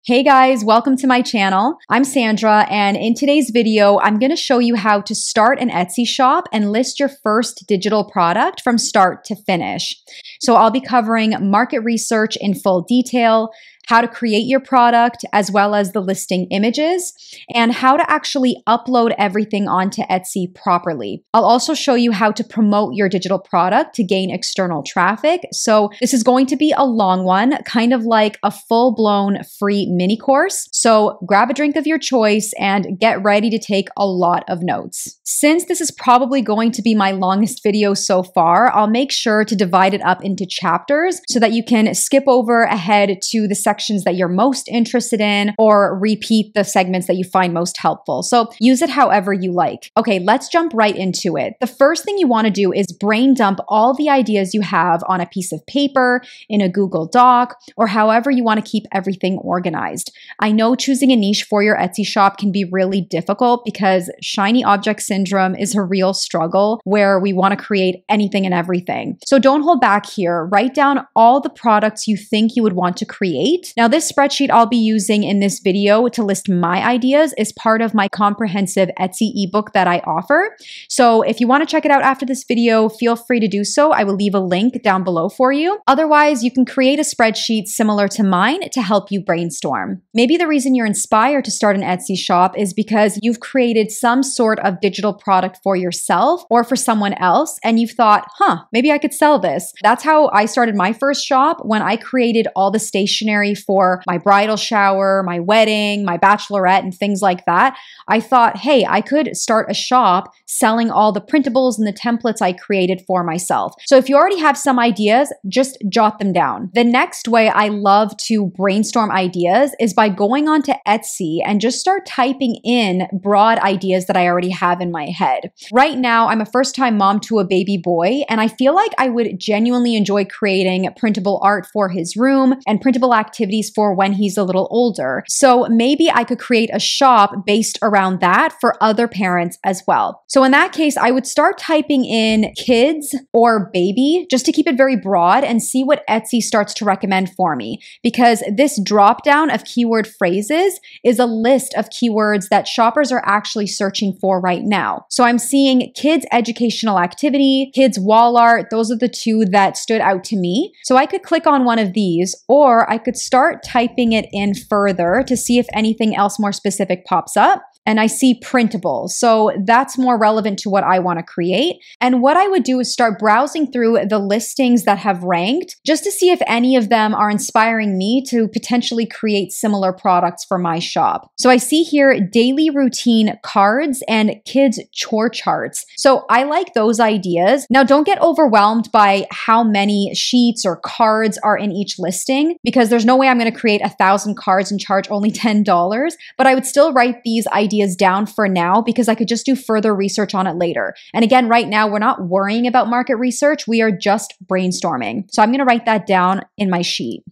Hey guys, welcome to my channel. I'm Sandra, and in today's video, I'm going to show you how to start an Etsy shop and list your first digital product from start to finish. So I'll be covering market research in full detail, how to create your product, as well as the listing images, and how to actually upload everything onto Etsy properly. I'll also show you how to promote your digital product to gain external traffic. So this is going to be a long one, kind of like a full-blown free mini course. So grab a drink of your choice and get ready to take a lot of notes. Since this is probably going to be my longest video so far, I'll make sure to divide it up into chapters so that you can skip over ahead to the sections that you're most interested in or repeat the segments that you find most helpful. So use it however you like. Okay, let's jump right into it. The first thing you want to do is brain dump all the ideas you have on a piece of paper, in a Google Doc, or however you want to keep everything organized. I know choosing a niche for your Etsy shop can be really difficult because shiny object syndrome is a real struggle where we want to create anything and everything. So don't hold back here. Write down all the products you think you would want to create. Now, this spreadsheet I'll be using in this video to list my ideas is part of my comprehensive Etsy ebook that I offer. So if you want to check it out after this video, feel free to do so. I will leave a link down below for you. Otherwise, you can create a spreadsheet similar to mine to help you brainstorm. Maybe the reason you're inspired to start an Etsy shop is because you've created some sort of digital product for yourself or for someone else, and you've thought, maybe I could sell this. That's how I started my first shop, when I created all the stationery for my bridal shower, my wedding, my bachelorette, and things like that. I thought, hey, I could start a shop selling all the printables and the templates I created for myself. So if you already have some ideas, just jot them down. The next way I love to brainstorm ideas is by going onto Etsy and just start typing in broad ideas that I already have in my head. Right now, I'm a first-time mom to a baby boy, and I feel like I would genuinely enjoy creating printable art for his room and printable activities for when he's a little older. So maybe I could create a shop based around that for other parents as well. So in that case, I would start typing in kids or baby just to keep it very broad and see what Etsy starts to recommend for me, because this drop down of keyword phrases is a list of keywords that shoppers are actually searching for right now. So I'm seeing kids educational activity, kids wall art. Those are the two that stood out to me. So I could click on one of these, or I could start typing it in further to see if anything else more specific pops up. And I see printable. So that's more relevant to what I want to create. And what I would do is start browsing through the listings that have ranked just to see if any of them are inspiring me to potentially create similar products for my shop. So I see here daily routine cards and kids chore charts. So I like those ideas. Now, don't get overwhelmed by how many sheets or cards are in each listing, because there's no way I'm going to create 1,000 cards and charge only $10. But I would still write these ideas down for now because I could just do further research on it later. And again, right now, we're not worrying about market research. We are just brainstorming. So I'm going to write that down in my sheet.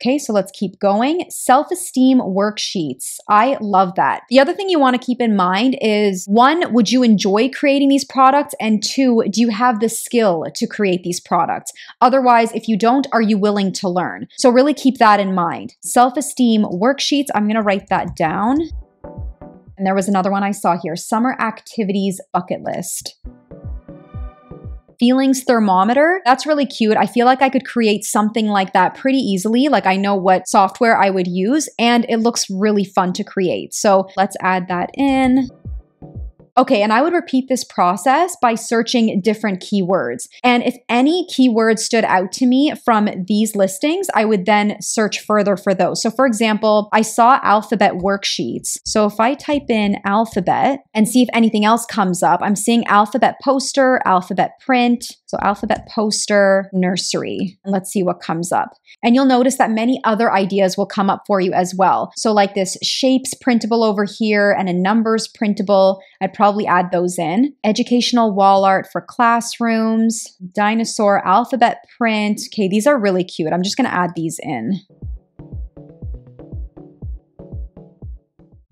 Okay, so let's keep going. Self-esteem worksheets. I love that. The other thing you want to keep in mind is, one, would you enjoy creating these products? And two, do you have the skill to create these products? Otherwise, if you don't, are you willing to learn? So really keep that in mind. Self-esteem worksheets. I'm going to write that down. And there was another one I saw here, summer activities bucket list. Feelings thermometer. That's really cute. I feel like I could create something like that pretty easily. Like, I know what software I would use, and it looks really fun to create. So let's add that in. Okay, and I would repeat this process by searching different keywords. And if any keywords stood out to me from these listings, I would then search further for those. So for example, I saw alphabet worksheets. So if I type in alphabet and see if anything else comes up, I'm seeing alphabet poster, alphabet print, so alphabet poster, nursery. And let's see what comes up. And you'll notice that many other ideas will come up for you as well. So like this shapes printable over here and a numbers printable. I'd probably add those in. Educational wall art for classrooms, dinosaur alphabet print. Okay, these are really cute. I'm just going to add these in.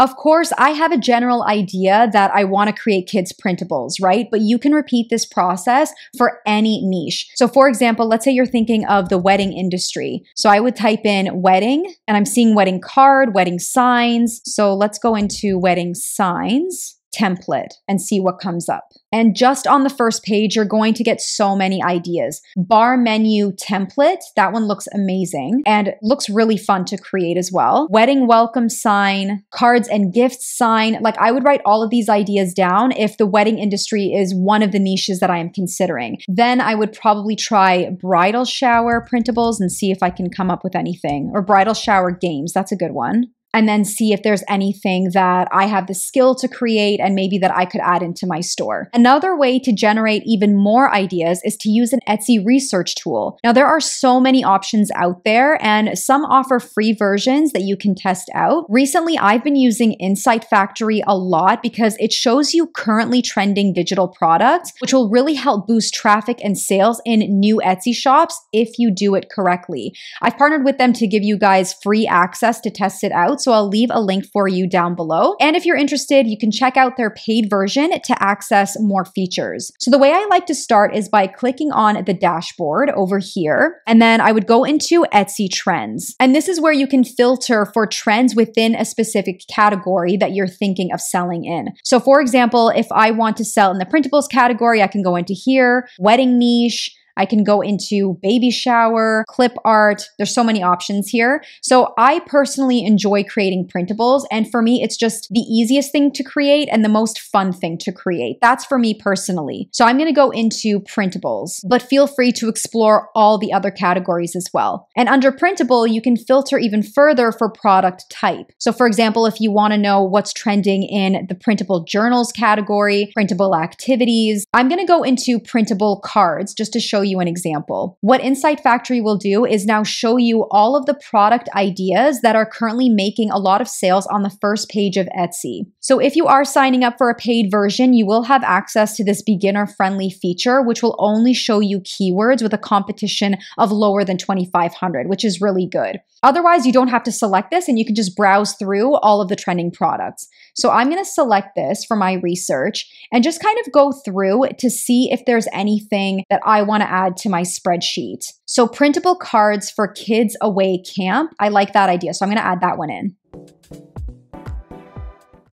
Of course, I have a general idea that I want to create kids printables, right? But you can repeat this process for any niche. So for example, let's say you're thinking of the wedding industry. So I would type in wedding, and I'm seeing wedding card, wedding signs. So let's go into wedding signs template and see what comes up. And just on the first page, you're going to get so many ideas. Bar menu template, that one looks amazing and looks really fun to create as well. Wedding welcome sign, cards and gifts sign. Like I would write all of these ideas down if the wedding industry is one of the niches that I am considering. Then I would probably try bridal shower printables and see if I can come up with anything. Or bridal shower games, that's a good one. And then see if there's anything that I have the skill to create and maybe that I could add into my store. Another way to generate even more ideas is to use an Etsy research tool. Now, there are so many options out there, and some offer free versions that you can test out. Recently, I've been using Insight Factory a lot because it shows you currently trending digital products, which will really help boost traffic and sales in new Etsy shops if you do it correctly. I've partnered with them to give you guys free access to test it out. So I'll leave a link for you down below. And if you're interested, you can check out their paid version to access more features. So the way I like to start is by clicking on the dashboard over here. And then I would go into Etsy trends. And this is where you can filter for trends within a specific category that you're thinking of selling in. So for example, if I want to sell in the printables category, I can go into here, wedding niche, I can go into baby shower, clip art. There's so many options here. So I personally enjoy creating printables. And for me, it's just the easiest thing to create and the most fun thing to create. That's for me personally. So I'm going to go into printables, but feel free to explore all the other categories as well. And under printable, you can filter even further for product type. So for example, if you want to know what's trending in the printable journals category, printable activities, I'm going to go into printable cards just to show you an example. What Insight Factory will do is now show you all of the product ideas that are currently making a lot of sales on the first page of Etsy. So if you are signing up for a paid version, you will have access to this beginner-friendly feature, which will only show you keywords with a competition of lower than 2,500, which is really good. Otherwise, you don't have to select this and you can just browse through all of the trending products. So I'm going to select this for my research and just kind of go through to see if there's anything that I want to add to my spreadsheet. So printable cards for kids away camp. I like that idea. So I'm going to add that one in.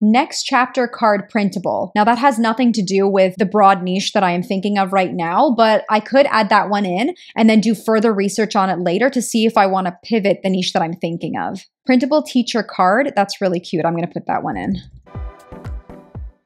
Next chapter card printable. Now that has nothing to do with the broad niche that I am thinking of right now, but I could add that one in and then do further research on it later to see if I want to pivot the niche that I'm thinking of. Printable teacher card. That's really cute. I'm going to put that one in.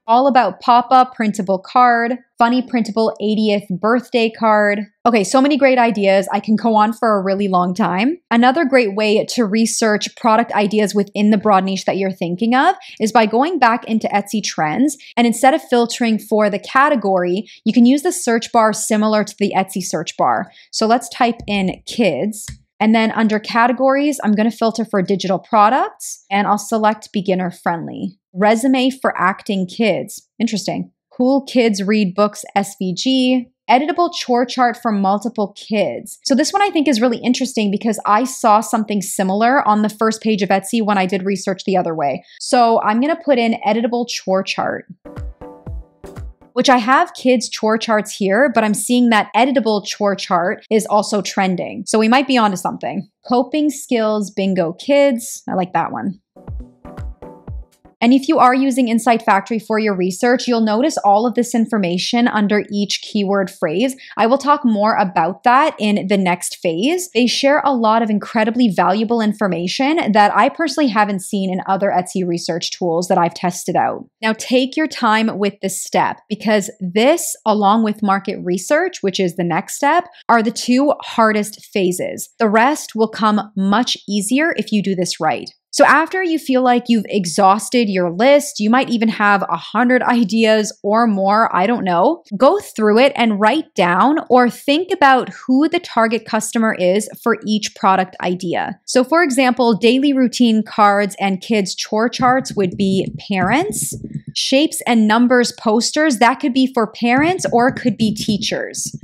All about pop-up printable card, funny printable 80th birthday card. Okay, so many great ideas. I can go on for a really long time. Another great way to research product ideas within the broad niche that you're thinking of is by going back into Etsy trends, and instead of filtering for the category, you can use the search bar similar to the Etsy search bar. So let's type in kids. And then under categories, I'm going to filter for digital products and I'll select beginner friendly. Resume for acting kids. Interesting. Cool kids read books SVG. Editable chore chart for multiple kids. So this one I think is really interesting because I saw something similar on the first page of Etsy when I did research the other way. So I'm going to put in editable chore chart, which I have kids chore charts here, but I'm seeing that editable chore chart is also trending. So we might be onto something. Coping skills bingo kids. I like that one. And if you are using Insight Factory for your research, you'll notice all of this information under each keyword phrase. I will talk more about that in the next phase. They share a lot of incredibly valuable information that I personally haven't seen in other Etsy research tools that I've tested out. Now take your time with this step because this, along with market research, which is the next step, are the two hardest phases. The rest will come much easier if you do this right. So after you feel like you've exhausted your list, you might even have 100 ideas or more, I don't know, go through it and write down or think about who the target customer is for each product idea. So for example, daily routine cards and kids chore charts would be parents. Shapes and numbers posters, that could be for parents or it could be teachers.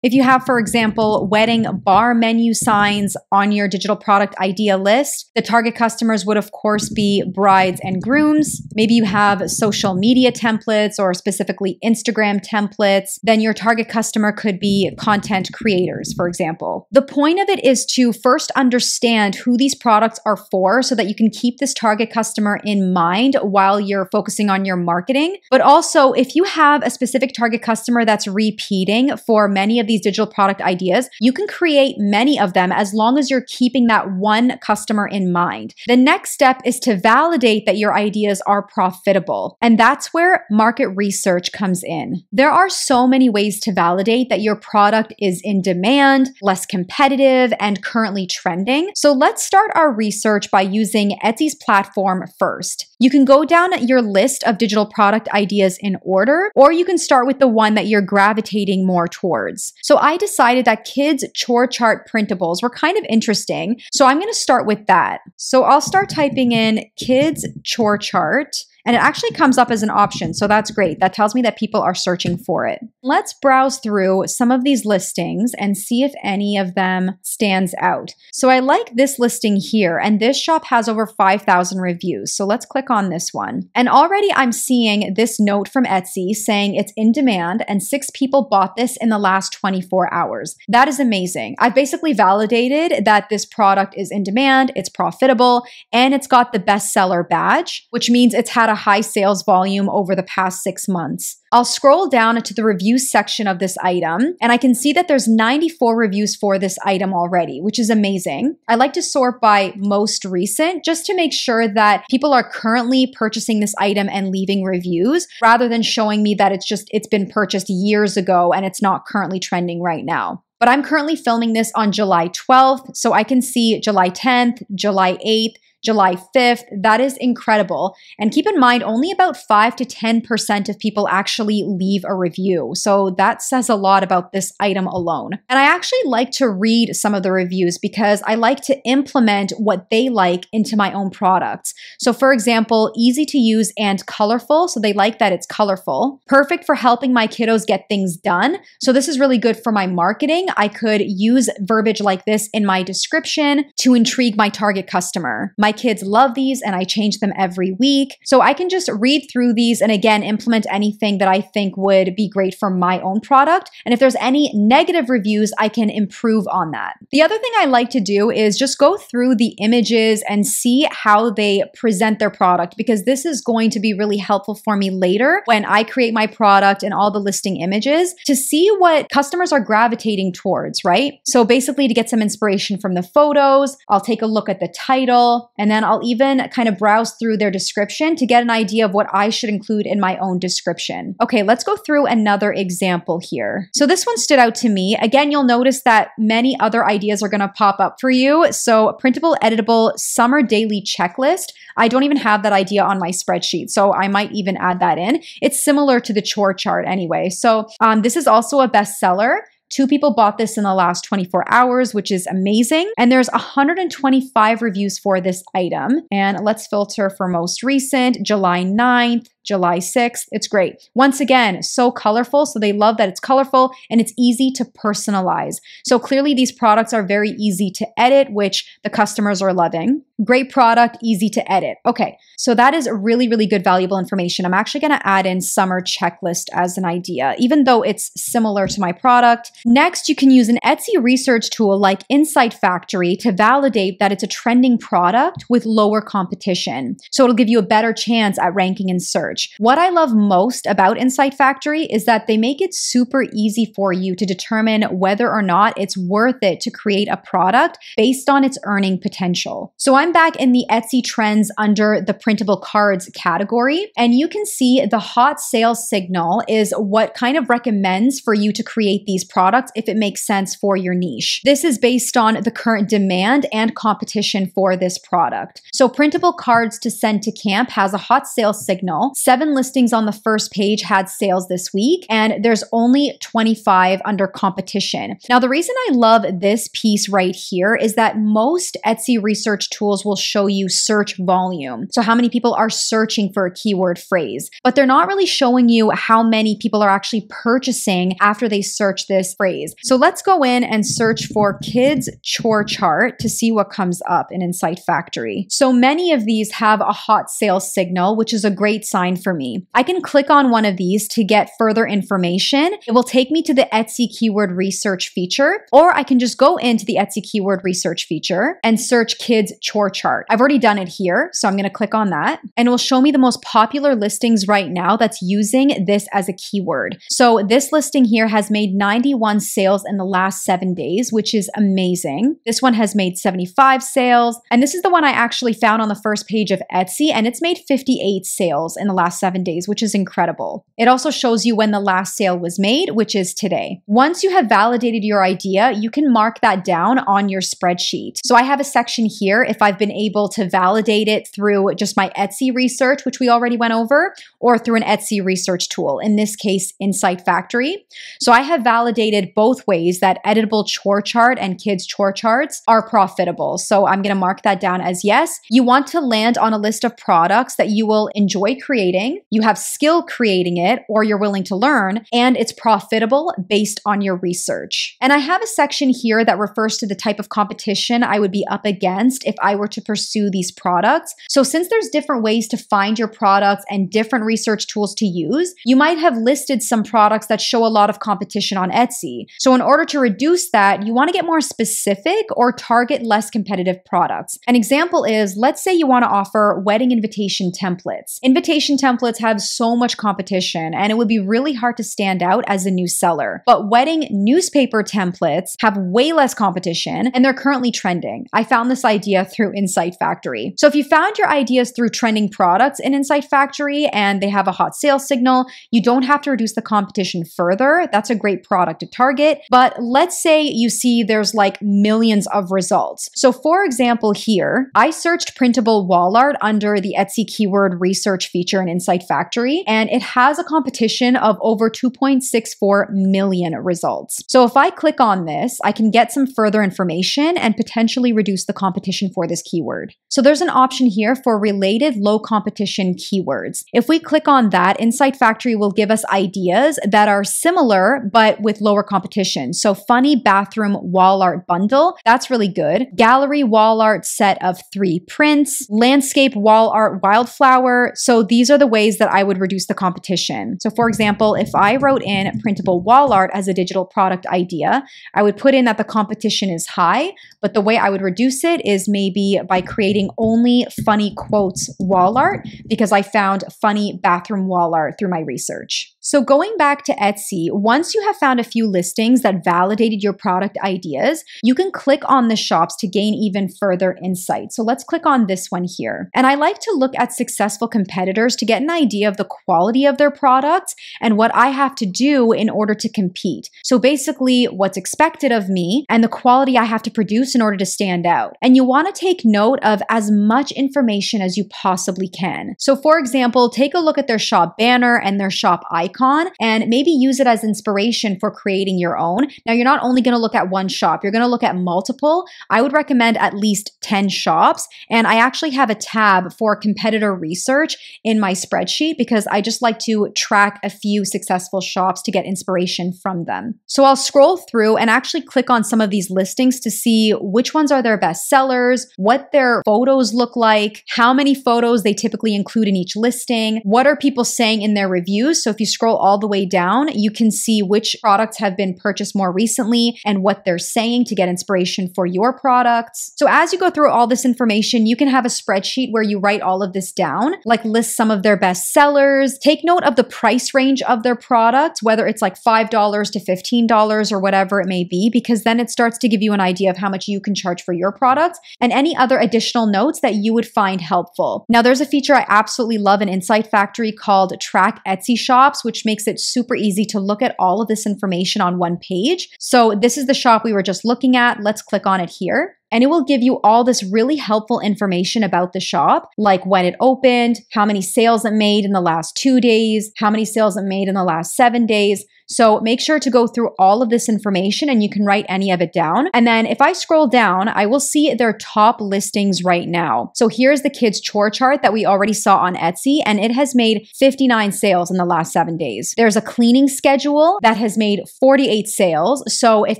If you have, for example, wedding bar menu signs on your digital product idea list, the target customers would of course be brides and grooms. Maybe you have social media templates or specifically Instagram templates, then your target customer could be content creators, for example. The point of it is to first understand who these products are for so that you can keep this target customer in mind while you're focusing on your marketing. But also, if you have a specific target customer that's repeating for many of these digital product ideas, you can create many of them as long as you're keeping that one customer in mind. The next step is to validate that your ideas are profitable. And that's where market research comes in. There are so many ways to validate that your product is in demand, less competitive, and currently trending. So let's start our research by using Etsy's platform first. You can go down your list of digital product ideas in order, or you can start with the one that you're gravitating more towards. So I decided that kids' chore chart printables were kind of interesting, so I'm going to start with that. So I'll start typing in kids' chore chart. And it actually comes up as an option, so that's great. That tells me that people are searching for it. Let's browse through some of these listings and see if any of them stands out. So I like this listing here, and this shop has over 5,000 reviews. So let's click on this one. And already I'm seeing this note from Etsy saying it's in demand and 6 people bought this in the last 24 hours. That is amazing. I've basically validated that this product is in demand, it's profitable, and it's got the bestseller badge, which means it's had a high sales volume over the past 6 months. I'll scroll down to the reviews section of this item, and I can see that there's 94 reviews for this item already, which is amazing. I like to sort by most recent just to make sure that people are currently purchasing this item and leaving reviews, rather than showing me that it's been purchased years ago and it's not currently trending right now. But I'm currently filming this on July 12th, so I can see July 10th, July 8th, July 5th. That is incredible. And keep in mind, only about 5 to 10% of people actually leave a review. So that says a lot about this item alone. And I actually like to read some of the reviews because I like to implement what they like into my own products. So for example, easy to use and colorful. So they like that it's colorful. Perfect for helping my kiddos get things done. So this is really good for my marketing. I could use verbiage like this in my description to intrigue my target customer. My kids love these and I change them every week. So I can just read through these and again, implement anything that I think would be great for my own product. And if there's any negative reviews, I can improve on that. The other thing I like to do is just go through the images and see how they present their product, because this is going to be really helpful for me later when I create my product and all the listing images to see what customers are gravitating towards, right? So basically to get some inspiration from the photos, I'll take a look at the title, and then I'll even kind of browse through their description to get an idea of what I should include in my own description. Okay, let's go through another example here. So this one stood out to me. Again, you'll notice that many other ideas are gonna pop up for you. So printable, editable, summer daily checklist. I don't even have that idea on my spreadsheet, so I might even add that in. It's similar to the chore chart anyway. So this is also a bestseller. 2 people bought this in the last 24 hours, which is amazing. And there's 125 reviews for this item. And let's filter for most recent, July 9th, July 6th. It's great. Once again, so colorful. So they love that it's colorful and it's easy to personalize. So clearly these products are very easy to edit, which the customers are loving. Great product, easy to edit. Okay, so that is really, really good, valuable information. I'm actually going to add in summer checklist as an idea, even though it's similar to my product. Next, you can use an Etsy research tool like Insight Factory to validate that it's a trending product with lower competition. So it'll give you a better chance at ranking in search. What I love most about Insight Factory is that they make it super easy for you to determine whether or not it's worth it to create a product based on its earning potential. So I'm back in the Etsy trends under the printable cards category, and you can see the hot sales signal is what kind of recommends for you to create these products if it makes sense for your niche. This is based on the current demand and competition for this product. So printable cards to send to camp has a hot sales signal 7 listings on the first page had sales this week, and there's only 25 under competition. Now, the reason I love this piece right here is that most Etsy research tools will show you search volume. So how many people are searching for a keyword phrase, but they're not really showing you how many people are actually purchasing after they search this phrase. So let's go in and search for kids chore chart to see what comes up in Insight Factory. So many of these have a hot sales signal, which is a great sign for me. I can click on one of these to get further information. It will take me to the Etsy keyword research feature, or I can just go into the Etsy keyword research feature and search kids chore chart. I've already done it here, so I'm going to click on that, and it will show me the most popular listings right now that's using this as a keyword. So this listing here has made 91 sales in the last 7 days, which is amazing. This one has made 75 sales, and this is the one I actually found on the first page of Etsy, and it's made 58 sales in the last 7 days, which is incredible. It also shows you when the last sale was made, which is today. Once you have validated your idea, you can mark that down on your spreadsheet. So I have a section here if I've been able to validate it through just my Etsy research, which we already went over, or through an Etsy research tool, in this case, Insight Factory. So I have validated both ways that editable chore chart and kids chore charts are profitable. So I'm going to mark that down as yes. You want to land on a list of products that you will enjoy creating, you have skill creating it, or you're willing to learn, and it's profitable based on your research. And I have a section here that refers to the type of competition I would be up against if I were to pursue these products. So since there's different ways to find your products and different research tools to use, you might have listed some products that show a lot of competition on Etsy. So in order to reduce that, you want to get more specific or target less competitive products. An example is, let's say you want to offer wedding invitation templates. Invitation templates have so much competition, and it would be really hard to stand out as a new seller. But wedding newspaper templates have way less competition, and they're currently trending. I found this idea through Insight Factory. So if you found your ideas through trending products in Insight Factory and they have a hot sales signal, you don't have to reduce the competition further. That's a great product to target. But let's say you see there's like millions of results. So for example here, I searched printable wall art under the Etsy keyword research feature in Insight Factory, and it has a competition of over 2.64 million results. So if I click on this, I can get some further information and potentially reduce the competition for this keyword. So there's an option here for related low competition keywords. If we click on that, Insight Factory will give us ideas that are similar but with lower competition. So funny bathroom wall art bundle, that's really good. Gallery wall art set of 3 prints, landscape wall art wildflower. So these are the ways that I would reduce the competition. So for example, if I wrote in printable wall art as a digital product idea, I would put in that the competition is high, but the way I would reduce it is maybe by creating only funny quotes wall art, because I found funny bathroom wall art through my research. So going back to Etsy, once you have found a few listings that validated your product ideas, you can click on the shops to gain even further insight. So let's click on this one here. And I like to look at successful competitors to get an idea of the quality of their products and what I have to do in order to compete. So basically what's expected of me and the quality I have to produce in order to stand out. And you want to take note of as much information as you possibly can. So for example, take a look at their shop banner and their shop icon and maybe use it as inspiration for creating your own. Now, you're not only going to look at one shop, you're going to look at multiple. I would recommend at least 10 shops. And I actually have a tab for competitor research in my spreadsheet because I just like to track a few successful shops to get inspiration from them. So I'll scroll through and actually click on some of these listings to see which ones are their best sellers, what their photos look like, how many photos they typically include in each listing, what are people saying in their reviews. So if you scroll all the way down, you can see which products have been purchased more recently and what they're saying to get inspiration for your products. So as you go through all this information, you can have a spreadsheet where you write all of this down, like list some of their best sellers, take note of the price range of their product, whether it's like $5 to $15 or whatever it may be, because then it starts to give you an idea of how much you can charge for your product and any other additional notes that you would find helpful. Now, there's a feature I absolutely love in Insight Factory called Track Etsy Shops, which makes it super easy to look at all of this information on one page. So this is the shop we were just looking at. Let's click on it here. And it will give you all this really helpful information about the shop, like when it opened, how many sales it made in the last 2 days, how many sales it made in the last 7 days. So make sure to go through all of this information and you can write any of it down. And then if I scroll down, I will see their top listings right now. So here's the kids' chore chart that we already saw on Etsy, and it has made 59 sales in the last 7 days. There's a cleaning schedule that has made 48 sales. So if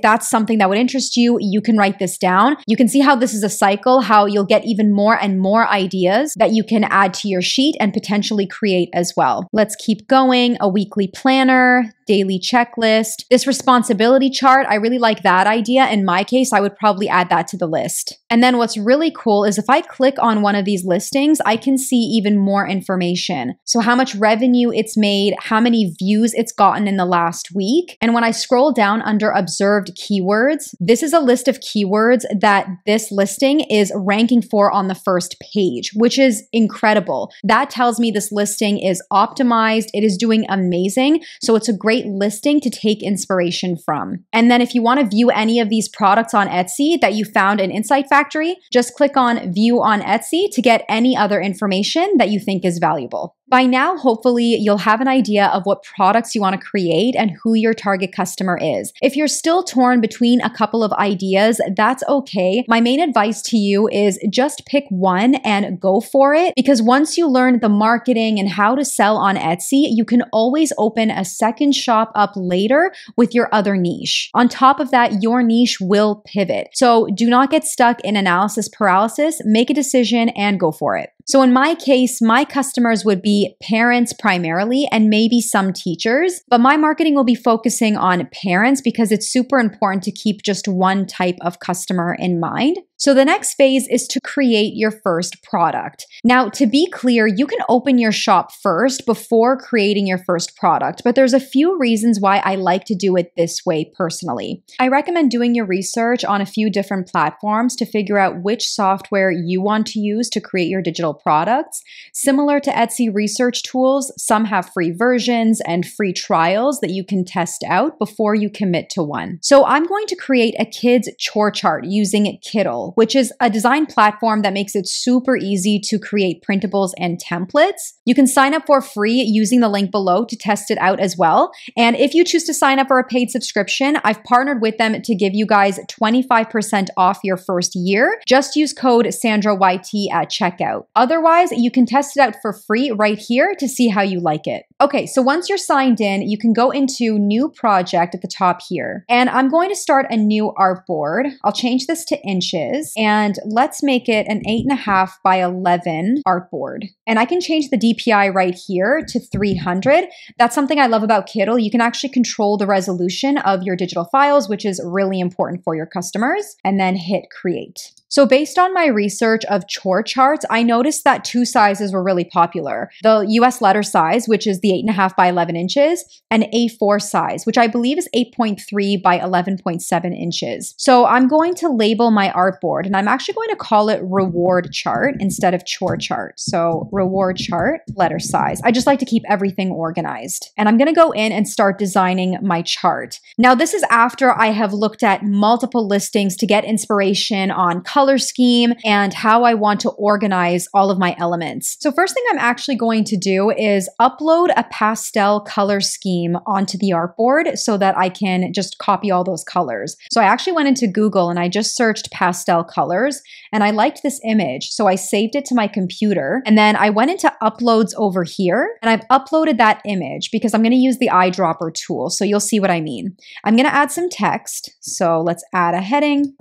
that's something that would interest you, you can write this down. You can see how this is a cycle, how you'll get even more and more ideas that you can add to your sheet and potentially create as well. Let's keep going. A weekly planner, daily checklist. This responsibility chart, I really like that idea. In my case, I would probably add that to the list. And then what's really cool is if I click on one of these listings, I can see even more information. So how much revenue it's made, how many views it's gotten in the last week. And when I scroll down under observed keywords, this is a list of keywords that this listing is ranking for on the first page, which is incredible. That tells me this listing is optimized. It is doing amazing. So it's a great listing to take inspiration from. And then if you want to view any of these products on Etsy that you found in Insight Factory, just click on View on Etsy to get any other information that you think is valuable. By now, hopefully, you'll have an idea of what products you want to create and who your target customer is. If you're still torn between a couple of ideas, that's okay. My main advice to you is just pick one and go for it, because once you learn the marketing and how to sell on Etsy, you can always open a second shop up later with your other niche. On top of that, your niche will pivot. So do not get stuck in analysis paralysis. Make a decision and go for it. So in my case, my customers would be parents primarily and maybe some teachers, but my marketing will be focusing on parents because it's super important to keep just one type of customer in mind. So the next phase is to create your first product. Now, to be clear, you can open your shop first before creating your first product, but there's a few reasons why I like to do it this way personally. I recommend doing your research on a few different platforms to figure out which software you want to use to create your digital products. Similar to Etsy research tools, some have free versions and free trials that you can test out before you commit to one. So I'm going to create a kids chore chart using Kittl, which is a design platform that makes it super easy to create printables and templates. You can sign up for free using the link below to test it out as well. And if you choose to sign up for a paid subscription, I've partnered with them to give you guys 25% off your first year. Just use code SandraYT at checkout. Otherwise, you can test it out for free right here to see how you like it. Okay, so once you're signed in, you can go into New Project at the top here. And I'm going to start a new artboard. I'll change this to inches. And let's make it an 8.5 by 11 artboard. And I can change the DPI right here to 300. That's something I love about Kittl. You can actually control the resolution of your digital files, which is really important for your customers, and then hit create. So based on my research of chore charts, I noticed that two sizes were really popular. The US letter size, which is the 8.5 by 11 inches, and A4 size, which I believe is 8.3 by 11.7 inches. So I'm going to label my artboard, and I'm actually going to call it reward chart instead of chore chart. So reward chart, letter size. I just like to keep everything organized. And I'm going to go in and start designing my chart. Now, this is after I have looked at multiple listings to get inspiration on color scheme and how I want to organize all of my elements. So first thing I'm actually going to do is upload a pastel color scheme onto the artboard so that I can just copy all those colors. So I actually went into Google and I just searched pastel colors and I liked this image. So I saved it to my computer and then I went into uploads over here and I've uploaded that image because I'm going to use the eyedropper tool. So you'll see what I mean. I'm going to add some text. So let's add a heading.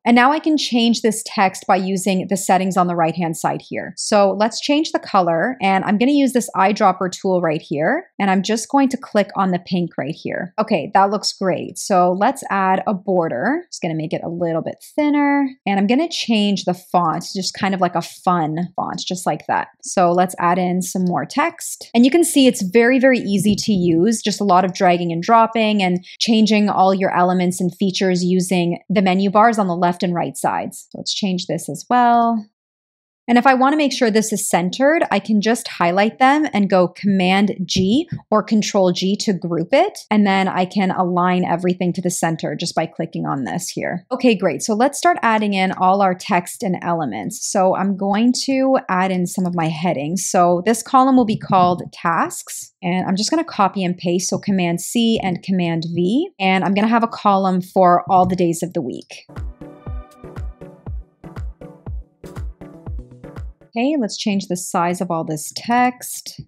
And now I can change this text by using the settings on the right-hand side here. So let's change the color, and I'm gonna use this eyedropper tool right here, and I'm just going to click on the pink right here. Okay, that looks great. So let's add a border. Just gonna make it a little bit thinner, and I'm gonna change the font, just kind of like a fun font, just like that. So let's add in some more text. And you can see it's very, very easy to use, just a lot of dragging and dropping and changing all your elements and features using the menu bars on the left and right sides. So let's change this as well. And if I want to make sure this is centered, I can just highlight them and go Command G or Control G to group it. And then I can align everything to the center just by clicking on this here. Okay, great. So let's start adding in all our text and elements. So I'm going to add in some of my headings. So this column will be called tasks. And I'm just going to copy and paste. So Command C and Command V. And I'm going to have a column for all the days of the week. Okay, let's change the size of all this text.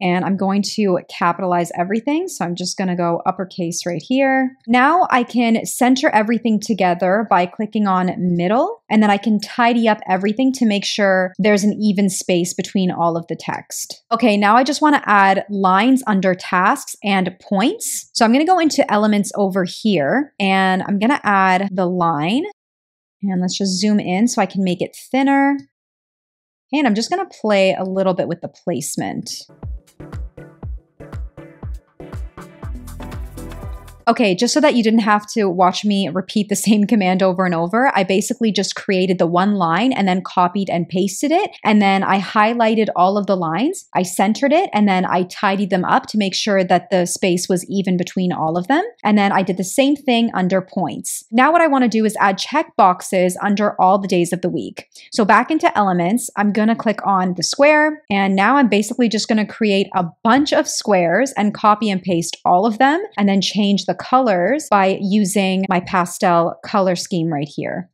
And I'm going to capitalize everything. So I'm just going to go uppercase right here. Now I can center everything together by clicking on middle. And then I can tidy up everything to make sure there's an even space between all of the text. Okay, now I just want to add lines under tasks and points. So I'm going to go into elements over here and I'm going to add the line. And let's just zoom in so I can make it thinner. And I'm just going to play a little bit with the placement. Okay, just so that you didn't have to watch me repeat the same command over and over, I basically just created the one line and then copied and pasted it. And then I highlighted all of the lines, I centered it, and then I tidied them up to make sure that the space was even between all of them. And then I did the same thing under points. Now what I want to do is add checkboxes under all the days of the week. So back into elements, I'm going to click on the square. And now I'm basically just going to create a bunch of squares and copy and paste all of them and then change the colors by using my pastel color scheme right here.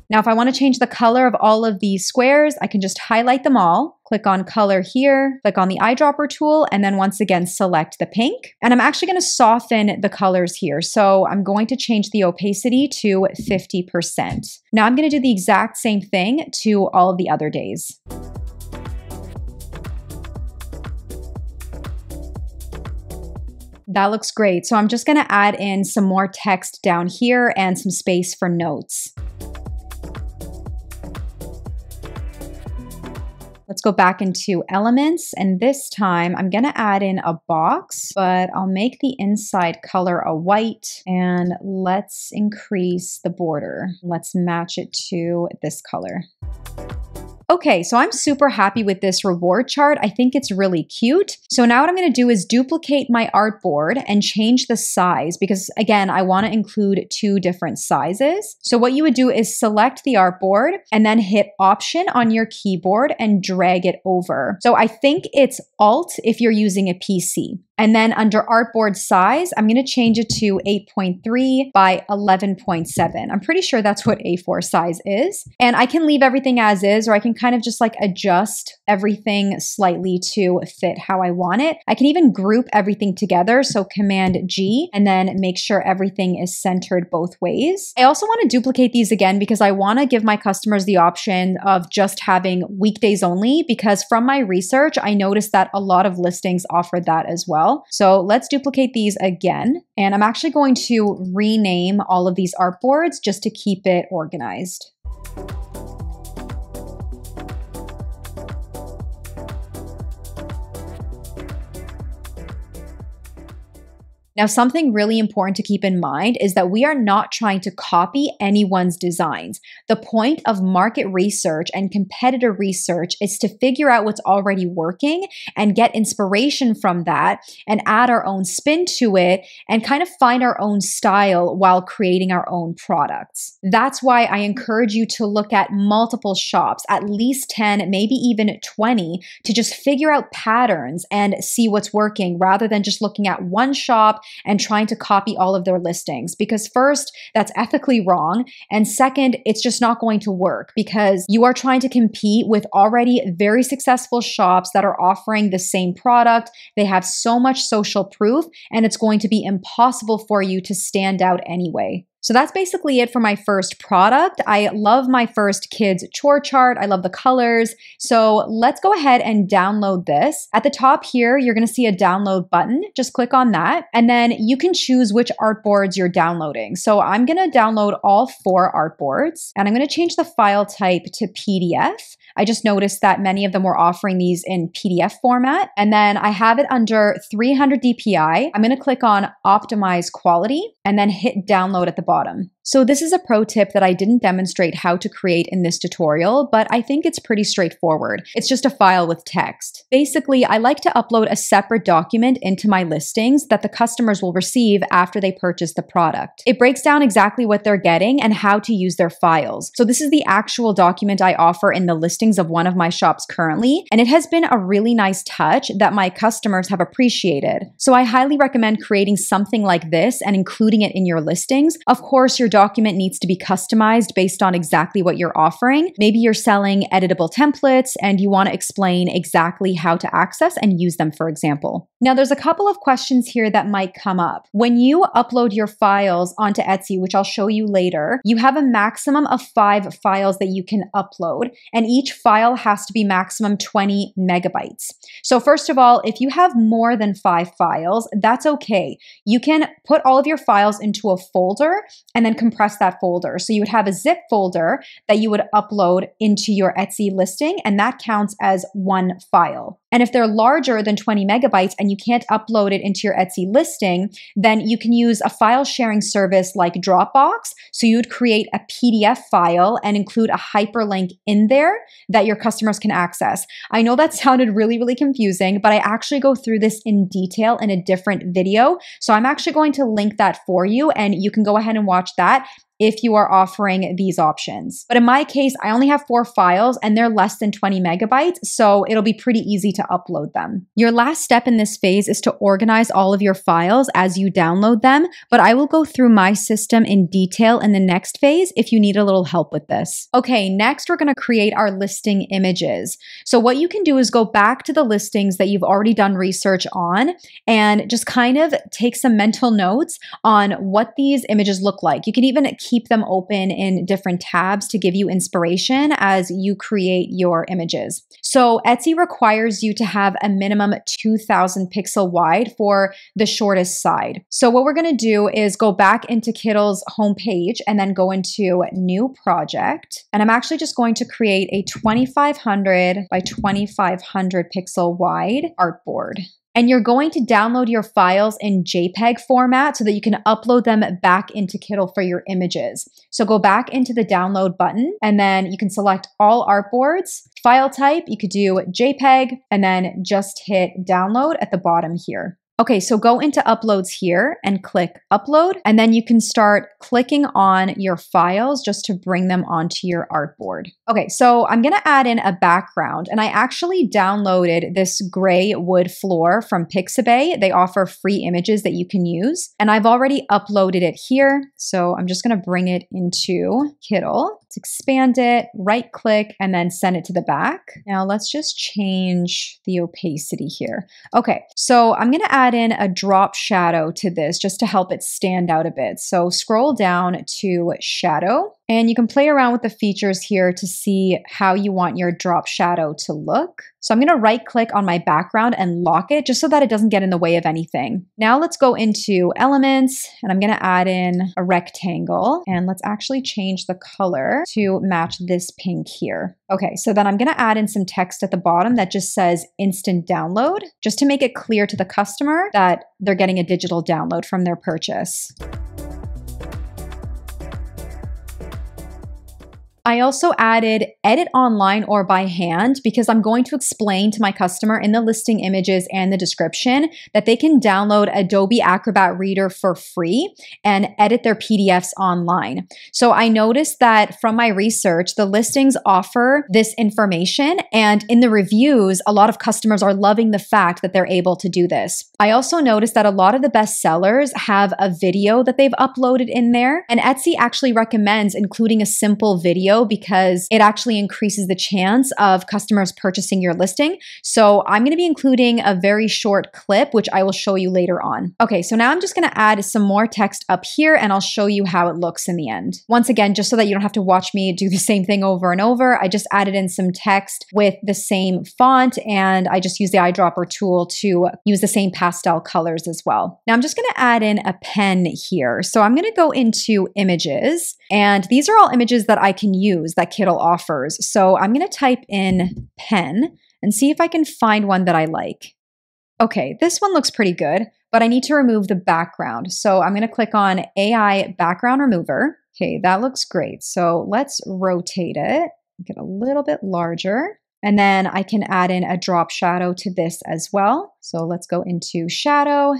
Now, if I want to change the color of all of these squares, I can just highlight them all, click on color here, click on the eyedropper tool, and then once again, select the pink. And I'm actually going to soften the colors here. So I'm going to change the opacity to 50%. Now I'm going to do the exact same thing to all of the other days. That looks great. So I'm just going to add in some more text down here and some space for notes. Let's go back into elements, and this time I'm going to add in a box, but I'll make the inside color a white, and let's increase the border. Let's match it to this color. Okay, so I'm super happy with this reward chart. I think it's really cute. So now what I'm going to do is duplicate my artboard and change the size because, again, I want to include 2 different sizes. So what you would do is select the artboard and then hit Option on your keyboard and drag it over. So I think it's Alt if you're using a PC. And then under artboard size, I'm going to change it to 8.3 by 11.7. I'm pretty sure that's what A4 size is. And I can leave everything as is, or I can kind of just like adjust everything slightly to fit how I want it. I can even group everything together. So Command G, and then make sure everything is centered both ways. I also want to duplicate these again because I want to give my customers the option of just having weekdays only, because from my research, I noticed that a lot of listings offer that as well. So let's duplicate these again. And I'm actually going to rename all of these artboards just to keep it organized. Now, something really important to keep in mind is that we are not trying to copy anyone's designs. The point of market research and competitor research is to figure out what's already working and get inspiration from that and add our own spin to it and kind of find our own style while creating our own products. That's why I encourage you to look at multiple shops, at least 10, maybe even 20, to just figure out patterns and see what's working rather than just looking at one shop and trying to copy all of their listings. Because first, that's ethically wrong. And second, it's just not going to work because you are trying to compete with already very successful shops that are offering the same product. They have so much social proof, and it's going to be impossible for you to stand out anyway. So that's basically it for my first product. I love my first kids chore chart. I love the colors. So let's go ahead and download this. At the top here, you're going to see a download button. Just click on that. And then you can choose which artboards you're downloading. So I'm going to download all 4 artboards, and I'm going to change the file type to PDF. I just noticed that many of them were offering these in PDF format. And then I have it under 300 DPI. I'm going to click on Optimize Quality and then hit download at the bottom. So this is a pro tip that I didn't demonstrate how to create in this tutorial, but I think it's pretty straightforward. It's just a file with text. Basically, I like to upload a separate document into my listings that the customers will receive after they purchase the product. It breaks down exactly what they're getting and how to use their files. So this is the actual document I offer in the listings of one of my shops currently, and it has been a really nice touch that my customers have appreciated. So I highly recommend creating something like this and including it in your listings. Of course, your document needs to be customized based on exactly what you're offering. Maybe you're selling editable templates and you want to explain exactly how to access and use them, for example. Now, there's a couple of questions here that might come up. When you upload your files onto Etsy, which I'll show you later, you have a maximum of 5 files that you can upload, and each file has to be maximum 20 megabytes. So first of all, if you have more than 5 files, that's okay. You can put all of your files into a folder and then compress that folder. So you would have a zip folder that you would upload into your Etsy listing, and that counts as one file. And if they're larger than 20 megabytes and you can't upload it into your Etsy listing, then you can use a file sharing service like Dropbox. So you would create a PDF file and include a hyperlink in there that your customers can access. I know that sounded really confusing, but I actually go through this in detail in a different video. So I'm actually going to link that for you, and you can go ahead and watch that if you are offering these options. But in my case, I only have 4 files and they're less than 20 megabytes, so it'll be pretty easy to upload them. Your last step in this phase is to organize all of your files as you download them, but I will go through my system in detail in the next phase if you need a little help with this. Okay, next we're gonna create our listing images. So what you can do is go back to the listings that you've already done research on and just kind of take some mental notes on what these images look like. You can even keep them open in different tabs to give you inspiration as you create your images. So Etsy requires you to have a minimum 2000 pixel wide for the shortest side. So what we're gonna do is go back into Kittl's homepage and then go into new project. And I'm actually just going to create a 2500 by 2500 pixel wide artboard. And you're going to download your files in JPEG format so that you can upload them back into Kittl for your images. So go back into the download button and then you can select all artboards. File type, you could do JPEG and then just hit download at the bottom here. Okay, so go into uploads here and click upload, and then you can start clicking on your files just to bring them onto your artboard. Okay, so I'm gonna add in a background, and I actually downloaded this gray wood floor from Pixabay. They offer free images that you can use, and I've already uploaded it here. So I'm just gonna bring it into Kittl. Let's expand it, right click, and then send it to the back. Now let's just change the opacity here. Okay, so I'm gonna add in a drop shadow to this just to help it stand out a bit. So scroll down to shadow, and you can play around with the features here to see how you want your drop shadow to look. So I'm gonna right click on my background and lock it just so that it doesn't get in the way of anything. Now let's go into elements, and I'm gonna add in a rectangle, and let's actually change the color to match this pink here. Okay, so then I'm gonna add in some text at the bottom that just says instant download, just to make it clear to the customer that they're getting a digital download from their purchase. I also added edit online or by hand because I'm going to explain to my customer in the listing images and the description that they can download Adobe Acrobat Reader for free and edit their PDFs online. So I noticed that from my research, the listings offer this information, and in the reviews, a lot of customers are loving the fact that they're able to do this. I also noticed that a lot of the best sellers have a video that they've uploaded in there, and Etsy actually recommends including a simple video because it actually increases the chance of customers purchasing your listing. So I'm going to be including a very short clip, which I will show you later on. Okay, so now I'm just going to add some more text up here and I'll show you how it looks in the end. Once again, just so that you don't have to watch me do the same thing over and over, I just added in some text with the same font, and I just used the eyedropper tool to use the same pastel colors as well. Now I'm just going to add in a pen here. So I'm going to go into images, and these are all images that I can use that Kittl offers. So I'm going to type in pen and see if I can find one that I like. Okay, this one looks pretty good, but I need to remove the background. So I'm going to click on AI background remover. Okay, that looks great. So let's rotate it, get a little bit larger. And then I can add in a drop shadow to this as well. So let's go into shadow.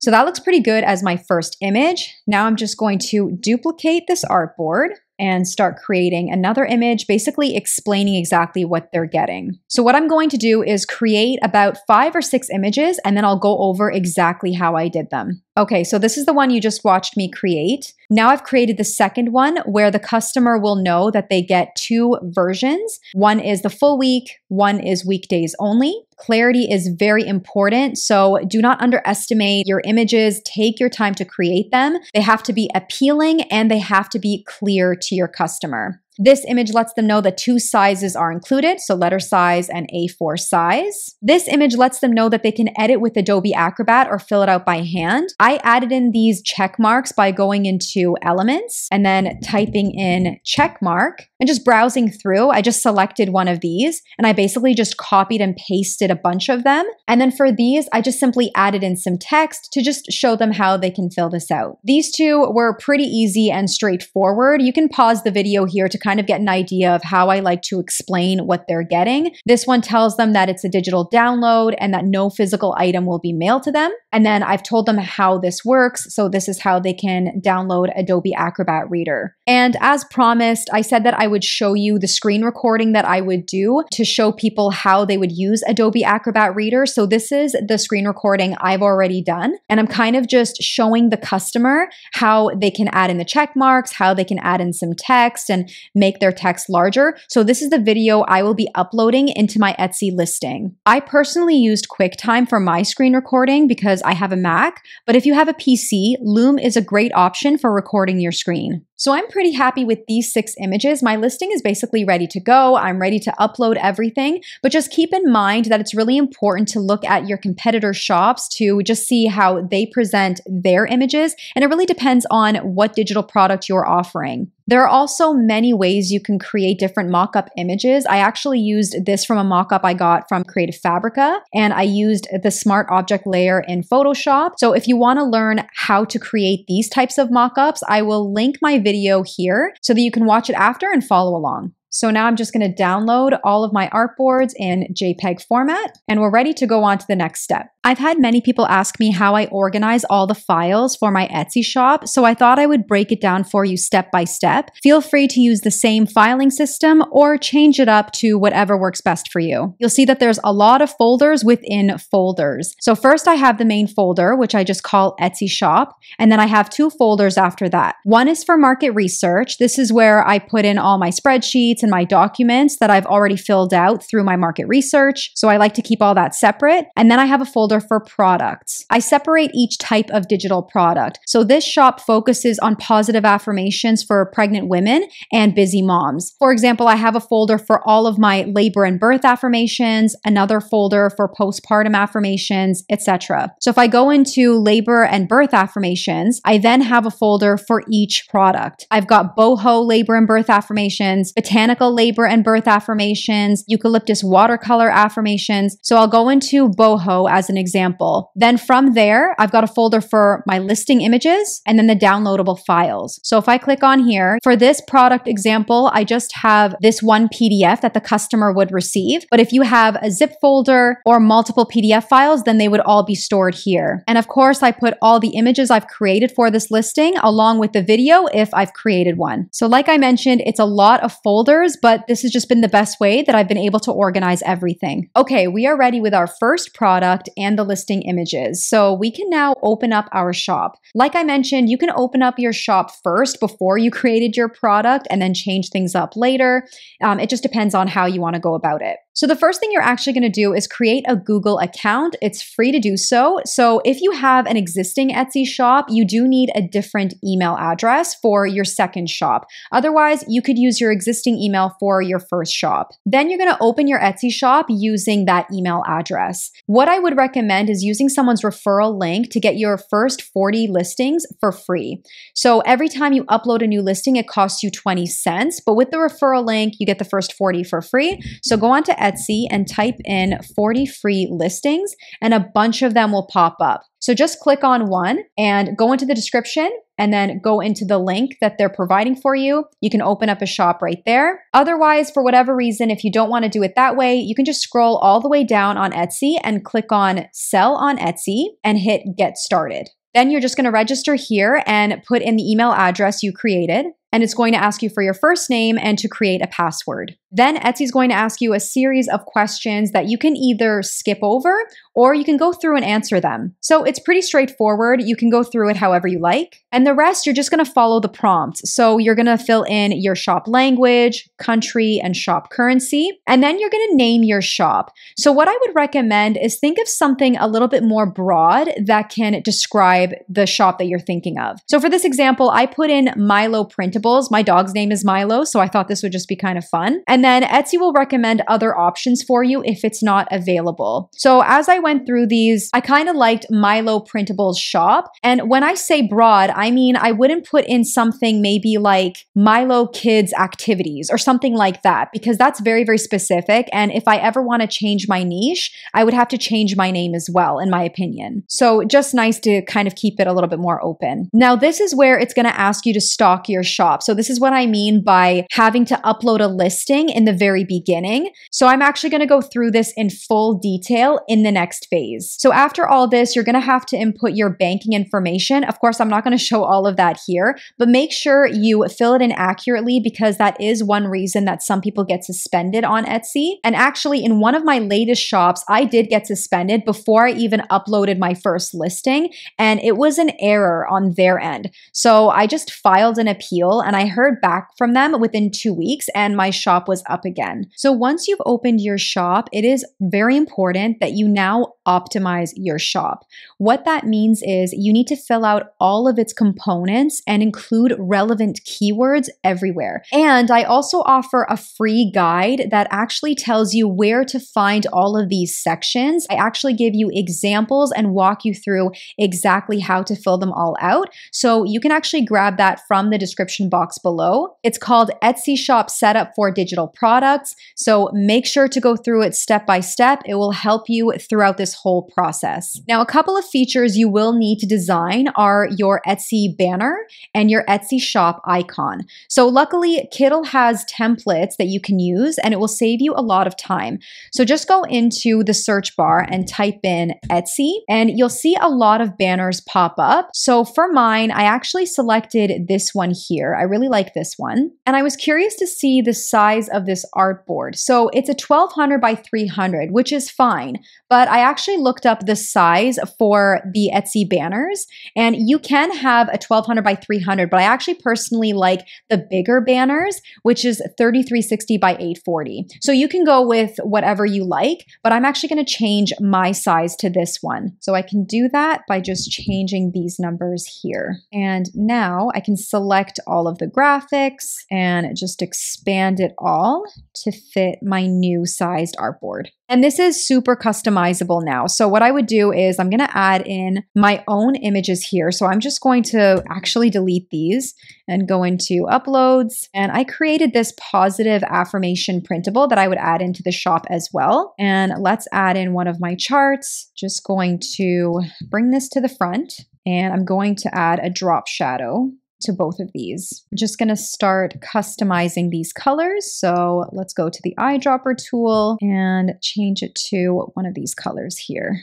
So that looks pretty good as my first image. Now I'm just going to duplicate this artboard and start creating another image, basically explaining exactly what they're getting. So what I'm going to do is create about 5 or 6 images, and then I'll go over exactly how I did them. Okay, so this is the one you just watched me create. Now I've created the second one where the customer will know that they get 2 versions. One is the full week, one is weekdays only. Clarity is very important, so do not underestimate your images. Take your time to create them. They have to be appealing and they have to be clear to your customer. This image lets them know that 2 sizes are included, so letter size and A4 size. This image lets them know that they can edit with Adobe Acrobat or fill it out by hand. I added in these check marks by going into Elements and then typing in check mark and just browsing through. I just selected one of these and I basically just copied and pasted a bunch of them. And then for these, I just simply added in some text to just show them how they can fill this out. These 2 were pretty easy and straightforward. You can pause the video here to kind of get an idea of how I like to explain what they're getting. This one tells them that it's a digital download and that no physical item will be mailed to them. And then I've told them how this works. So this is how they can download Adobe Acrobat Reader. And as promised, I said that I would show you the screen recording that I would do to show people how they would use Adobe Acrobat Reader. So this is the screen recording I've already done. And I'm kind of just showing the customer how they can add in the check marks, how they can add in some text and make their text larger. So this is the video I will be uploading into my Etsy listing. I personally used QuickTime for my screen recording because I have a Mac, but if you have a PC, Loom is a great option for recording your screen. So I'm pretty happy with these 6 images. My listing is basically ready to go. I'm ready to upload everything, but just keep in mind that it's really important to look at your competitor shops to just see how they present their images. And it really depends on what digital product you're offering. There are also many ways you can create different mock-up images. I actually used this from a mock-up I got from Creative Fabrica, and I used the Smart Object layer in Photoshop. So if you want to learn how to create these types of mock-ups, I will link my video here so that you can watch it after and follow along. So now I'm just going to download all of my artboards in JPEG format, and we're ready to go on to the next step. I've had many people ask me how I organize all the files for my Etsy shop, so I thought I would break it down for you step by step. Feel free to use the same filing system or change it up to whatever works best for you. You'll see that there's a lot of folders within folders. So first I have the main folder, which I just call Etsy Shop, and then I have 2 folders after that. One is for market research. This is where I put in all my spreadsheets and my documents that I've already filled out through my market research. So I like to keep all that separate. And then I have a folder for products. I separate each type of digital product. So this shop focuses on positive affirmations for pregnant women and busy moms. For example, I have a folder for all of my labor and birth affirmations, another folder for postpartum affirmations, etc. So if I go into labor and birth affirmations, I then have a folder for each product. I've got boho labor and birth affirmations, botanical labor and birth affirmations, eucalyptus watercolor affirmations. So I'll go into boho as an example. Then from there, I've got a folder for my listing images and then the downloadable files. So if I click on here, for this product example, I just have this one PDF that the customer would receive. But if you have a zip folder or multiple PDF files, then they would all be stored here. And of course, I put all the images I've created for this listing along with the video if I've created one. So like I mentioned, it's a lot of folders, but this has just been the best way that I've been able to organize everything. Okay, we are ready with our first product and the listing images. So we can now open up our shop. Like I mentioned, you can open up your shop first before you created your product and then change things up later. It just depends on how you want to go about it. So the first thing you're actually going to do is create a Google account. It's free to do so. So if you have an existing Etsy shop, you do need a different email address for your second shop. Otherwise, you could use your existing email for your first shop. Then you're going to open your Etsy shop using that email address. What I would recommend is using someone's referral link to get your first 40 listings for free. So every time you upload a new listing, it costs you 20 cents, but with the referral link, you get the first 40 for free. So go on to Etsy and type in 40 free listings, and a bunch of them will pop up. So just click on one and go into the description and then go into the link that they're providing for you. You can open up a shop right there. Otherwise, for whatever reason, if you don't want to do it that way, you can just scroll all the way down on Etsy and click on Sell on Etsy and hit Get Started. Then you're just going to register here and put in the email address you created. And it's going to ask you for your first name and to create a password. Then Etsy is going to ask you a series of questions that you can either skip over or you can go through and answer them. So it's pretty straightforward. You can go through it however you like. And the rest, you're just going to follow the prompts. So you're going to fill in your shop language, country, and shop currency. And then you're going to name your shop. So what I would recommend is think of something a little bit more broad that can describe the shop that you're thinking of. So for this example, I put in Milo Printables. My dog's name is Milo, so I thought this would just be kind of fun. And then Etsy will recommend other options for you if it's not available. So as I went through these, I kind of liked Milo Printables shop. And when I say broad, I mean I wouldn't put in something maybe like Milo Kids Activities or something like that, because that's very, very specific. And if I ever want to change my niche, I would have to change my name as well, in my opinion. So just nice to kind of keep it a little bit more open. Now, this is where it's going to ask you to stock your shop. So this is what I mean by having to upload a listing in the very beginning. So I'm actually going to go through this in full detail in the next phase. So after all this, you're going to have to input your banking information. Of course, I'm not going to show all of that here, but make sure you fill it in accurately, because that is one reason that some people get suspended on Etsy. And actually, in one of my latest shops, I did get suspended before I even uploaded my first listing, and it was an error on their end. So I just filed an appeal and I heard back from them within 2 weeks and my shop was up again. So once you've opened your shop, it is very important that you now optimize your shop. What that means is you need to fill out all of its components and include relevant keywords everywhere. And I also offer a free guide that actually tells you where to find all of these sections. I actually give you examples and walk you through exactly how to fill them all out. So you can actually grab that from the description box below. It's called Etsy Shop Setup for Digital Products. So make sure to go through it step by step. It will help you throughout this whole process. Now, a couple of features you will need to design are your Etsy banner and your Etsy shop icon. So luckily, Kittl has templates that you can use and it will save you a lot of time. So just go into the search bar and type in Etsy and you'll see a lot of banners pop up. So for mine, I actually selected this one here. I really like this one. And I was curious to see the size of this artboard. So it's a 1200 by 300, which is fine. But I actually looked up the size for the Etsy banners and you can have a 1200 by 300, but I actually personally like the bigger banners, which is 3360 by 840. So you can go with whatever you like, but I'm actually going to change my size to this one. So I can do that by just changing these numbers here. And now I can select all of the graphics and just expand it all to fit my new sized artboard. And this is super customizable now. So what I would do is I'm going to add in my own images here. So I'm just going to actually delete these and go into uploads. And I created this positive affirmation printable that I would add into the shop as well. And let's add in one of my charts. Just going to bring this to the front and I'm going to add a drop shadow to both of these. I'm just going to start customizing these colors. So let's go to the eyedropper tool and change it to one of these colors here.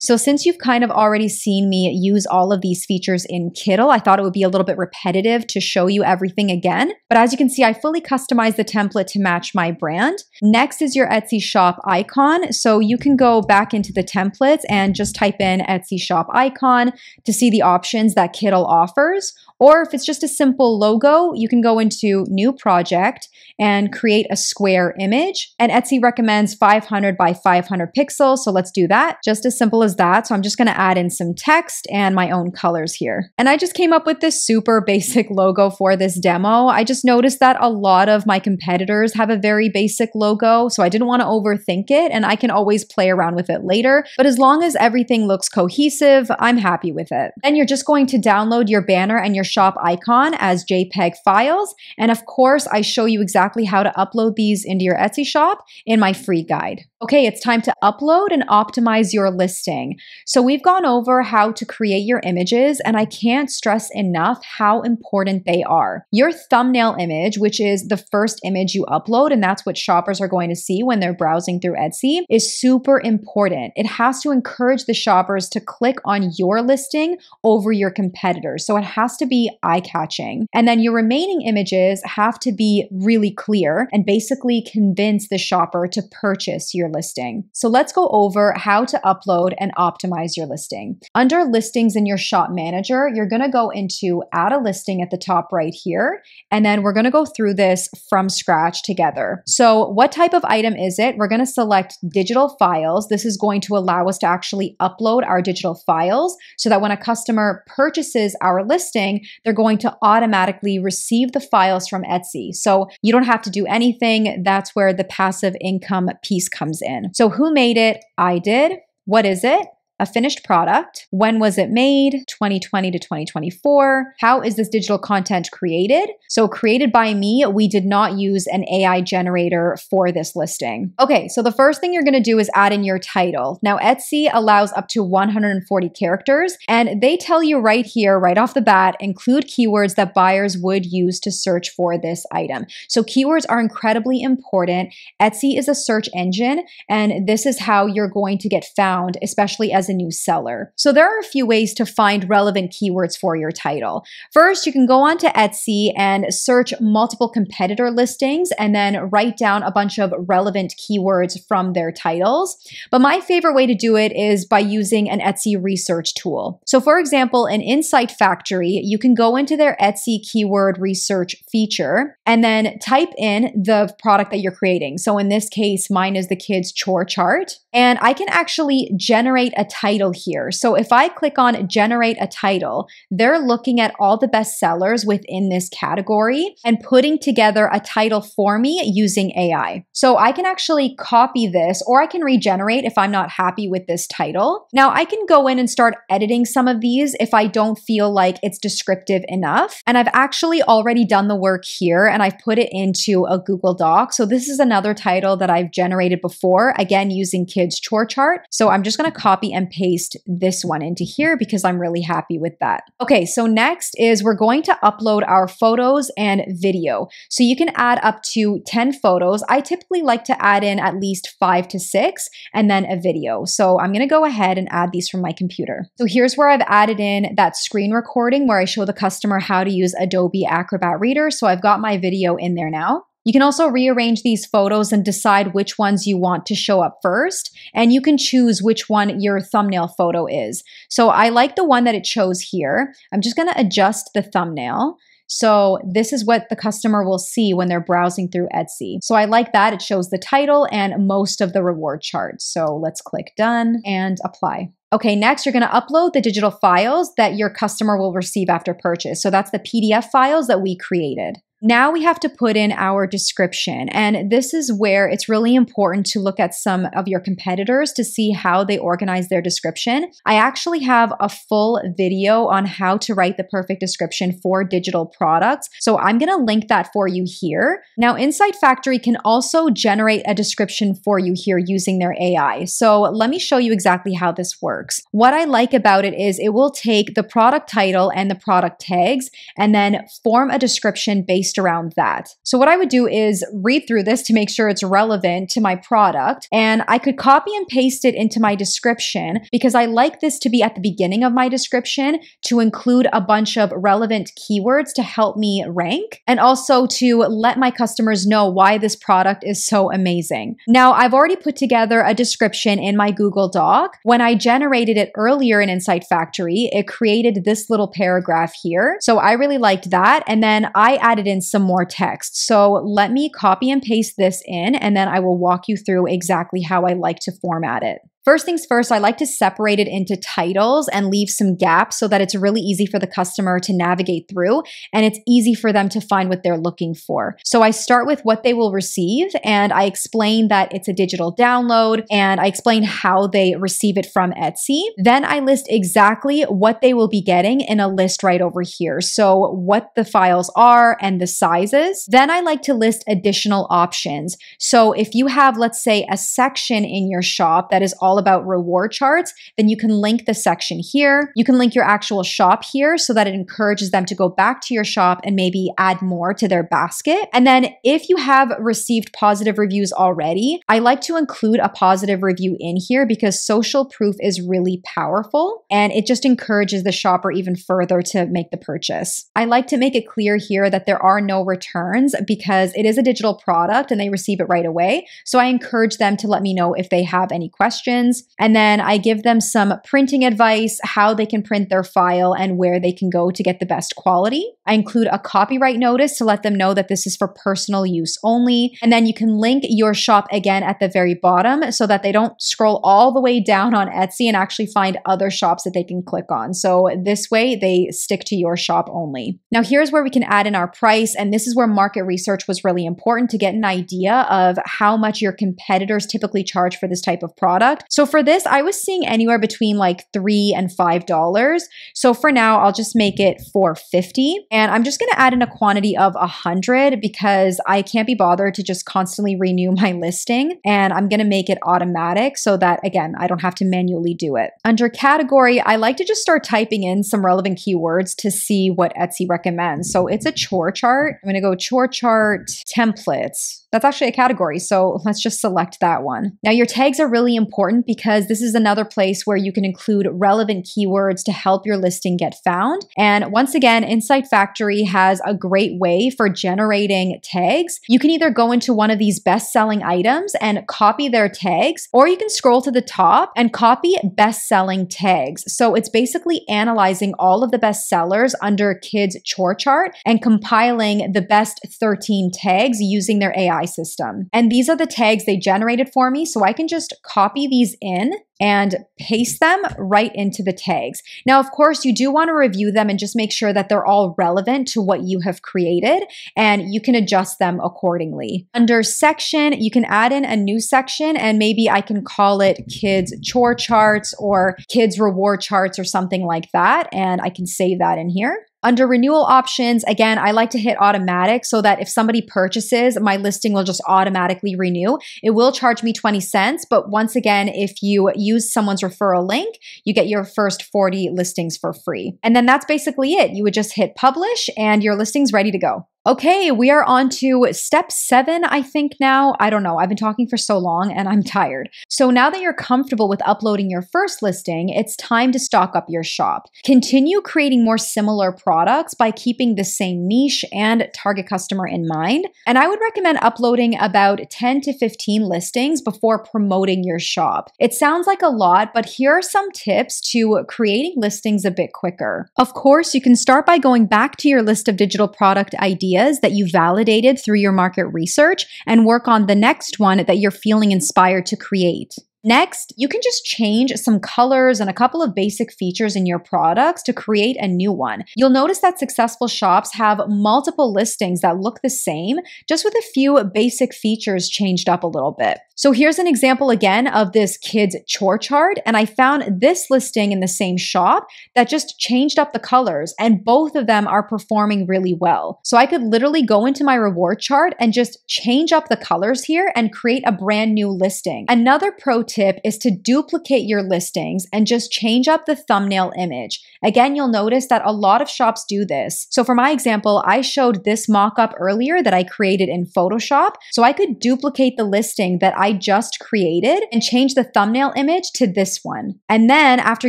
So since you've kind of already seen me use all of these features in Kittl, I thought it would be a little bit repetitive to show you everything again. But as you can see, I fully customized the template to match my brand. Next is your Etsy shop icon. So you can go back into the templates and just type in Etsy shop icon to see the options that Kittl offers. Or if it's just a simple logo, you can go into new project and create a square image. And Etsy recommends 500 by 500 pixels. So let's do that. Just as simple as that. So I'm just going to add in some text and my own colors here. And I just came up with this super basic logo for this demo. I just noticed that a lot of my competitors have a very basic logo, so I didn't want to overthink it, and I can always play around with it later. But as long as everything looks cohesive, I'm happy with it. Then you're just going to download your banner and your shop icon as JPEG files. And of course, I show you exactly how to upload these into your Etsy shop in my free guide. Okay, it's time to upload and optimize your listing. So we've gone over how to create your images, and I can't stress enough how important they are. Your thumbnail image, which is the first image you upload, and that's what shoppers are going to see when they're browsing through Etsy, is super important. It has to encourage the shoppers to click on your listing over your competitors. So it has to be eye-catching. And then your remaining images have to be really clear and basically convince the shopper to purchase your listing. So let's go over how to upload and optimize your listing. Under listings in your shop manager, you're going to go into add a listing at the top right here, and then we're going to go through this from scratch together. So what type of item is it? We're going to select digital files. This is going to allow us to actually upload our digital files so that when a customer purchases our listing, they're going to automatically receive the files from Etsy. So you don't have to do anything. That's where the passive income piece comes in. So who made it? I did. What is it? A finished product. When was it made? 2020 to 2024. How is this digital content created? So created by me. We did not use an AI generator for this listing. Okay, so the first thing you're going to do is add in your title. Now, Etsy allows up to 140 characters, and they tell you right here, right off the bat, include keywords that buyers would use to search for this item. So keywords are incredibly important. Etsy is a search engine, and this is how you're going to get found, especially as a new seller. So there are a few ways to find relevant keywords for your title. First, you can go onto Etsy and search multiple competitor listings and then write down a bunch of relevant keywords from their titles. But my favorite way to do it is by using an Etsy research tool. So for example, in Insight Factory, you can go into their Etsy keyword research feature and then type in the product that you're creating. So in this case, mine is the kids' chore chart. And I can actually generate a title here. So if I click on generate a title, they're looking at all the best sellers within this category and putting together a title for me using AI. So I can actually copy this, or I can regenerate if I'm not happy with this title. Now I can go in and start editing some of these if I don't feel like it's descriptive enough. And I've actually already done the work here and I've put it into a Google Doc. So this is another title that I've generated before, again, using kids' chore chart. So I'm just going to copy and paste this one into here because I'm really happy with that. Okay, so next is we're going to upload our photos and video. So you can add up to 10 photos. I typically like to add in at least 5 to 6 and then a video. So I'm going to go ahead and add these from my computer. So here's where I've added in that screen recording where I show the customer how to use Adobe Acrobat Reader. So I've got my video in there now. You can also rearrange these photos and decide which ones you want to show up first, and you can choose which one your thumbnail photo is. So I like the one that it shows here. I'm just going to adjust the thumbnail. So this is what the customer will see when they're browsing through Etsy. So I like that. It shows the title and most of the reward charts. So let's click done and apply. Okay, next you're going to upload the digital files that your customer will receive after purchase. So that's the PDF files that we created. Now we have to put in our description, and this is where it's really important to look at some of your competitors to see how they organize their description. I actually have a full video on how to write the perfect description for digital products, so I'm going to link that for you here. Now, Insight Factory can also generate a description for you here using their AI. So let me show you exactly how this works. What I like about it is it will take the product title and the product tags and then form a description based around that. So what I would do is read through this to make sure it's relevant to my product, and I could copy and paste it into my description because I like this to be at the beginning of my description to include a bunch of relevant keywords to help me rank and also to let my customers know why this product is so amazing. Now, I've already put together a description in my Google Doc. When I generated it earlier in Insight Factory, it created this little paragraph here. So I really liked that, and then I added in some more text. So let me copy and paste this in, and then I will walk you through exactly how I like to format it. First things first, I like to separate it into titles and leave some gaps so that it's really easy for the customer to navigate through and it's easy for them to find what they're looking for. So I start with what they will receive and I explain that it's a digital download and I explain how they receive it from Etsy. Then I list exactly what they will be getting in a list right over here. So what the files are and the sizes. Then I like to list additional options. So if you have, let's say, a section in your shop that is all about reward charts, then you can link the section here. You can link your actual shop here so that it encourages them to go back to your shop and maybe add more to their basket. And then if you have received positive reviews already, I like to include a positive review in here because social proof is really powerful and it just encourages the shopper even further to make the purchase. I like to make it clear here that there are no returns because it is a digital product and they receive it right away. So I encourage them to let me know if they have any questions. And then I give them some printing advice, how they can print their file and where they can go to get the best quality. I include a copyright notice to let them know that this is for personal use only. And then you can link your shop again at the very bottom so that they don't scroll all the way down on Etsy and actually find other shops that they can click on. So this way they stick to your shop only. Now here's where we can add in our price. And this is where market research was really important to get an idea of how much your competitors typically charge for this type of product. So for this, I was seeing anywhere between like $3 and $5. So for now, I'll just make it $4.50. And I'm just going to add in a quantity of 100 because I can't be bothered to just constantly renew my listing. And I'm going to make it automatic so that, again, I don't have to manually do it. Under category, I like to just start typing in some relevant keywords to see what Etsy recommends. So it's a chore chart. I'm going to go chore chart templates. That's actually a category, so let's just select that one. Now your tags are really important because this is another place where you can include relevant keywords to help your listing get found. And once again, Insight Factory has a great way for generating tags. You can either go into one of these best-selling items and copy their tags, or you can scroll to the top and copy best-selling tags. So it's basically analyzing all of the best sellers under Kids Chore Chart and compiling the best 13 tags using their AI system. And these are the tags they generated for me, so I can just copy these in and paste them right into the tags. Now, of course, you do want to review them and just make sure that they're all relevant to what you have created, and you can adjust them accordingly. Under section, you can add in a new section, and maybe I can call it Kids Chore Charts or Kids Reward Charts or something like that, and I can save that in here. Under renewal options, again, I like to hit automatic so that if somebody purchases, my listing will just automatically renew. It will charge me 20 cents, but once again, if you use someone's referral link, you get your first 40 listings for free. And then that's basically it. You would just hit publish and your listing's ready to go. Okay, we are on to step 7, I think now. I don't know. I've been talking for so long and I'm tired. So now that you're comfortable with uploading your first listing, it's time to stock up your shop. Continue creating more similar products by keeping the same niche and target customer in mind. And I would recommend uploading about 10 to 15 listings before promoting your shop. It sounds like a lot, but here are some tips to creating listings a bit quicker. Of course, you can start by going back to your list of digital product ideas that you validated through your market research and work on the next one that you're feeling inspired to create. Next, you can just change some colors and a couple of basic features in your products to create a new one. You'll notice that successful shops have multiple listings that look the same, just with a few basic features changed up a little bit. So here's an example again of this Kids Chore Chart, and I found this listing in the same shop that just changed up the colors, and both of them are performing really well. So I could literally go into my reward chart and just change up the colors here and create a brand new listing. Another pro tip is to duplicate your listings and just change up the thumbnail image. Again, you'll notice that a lot of shops do this. So for my example, I showed this mock-up earlier that I created in Photoshop, so I could duplicate the listing that I just created and change the thumbnail image to this one. And then after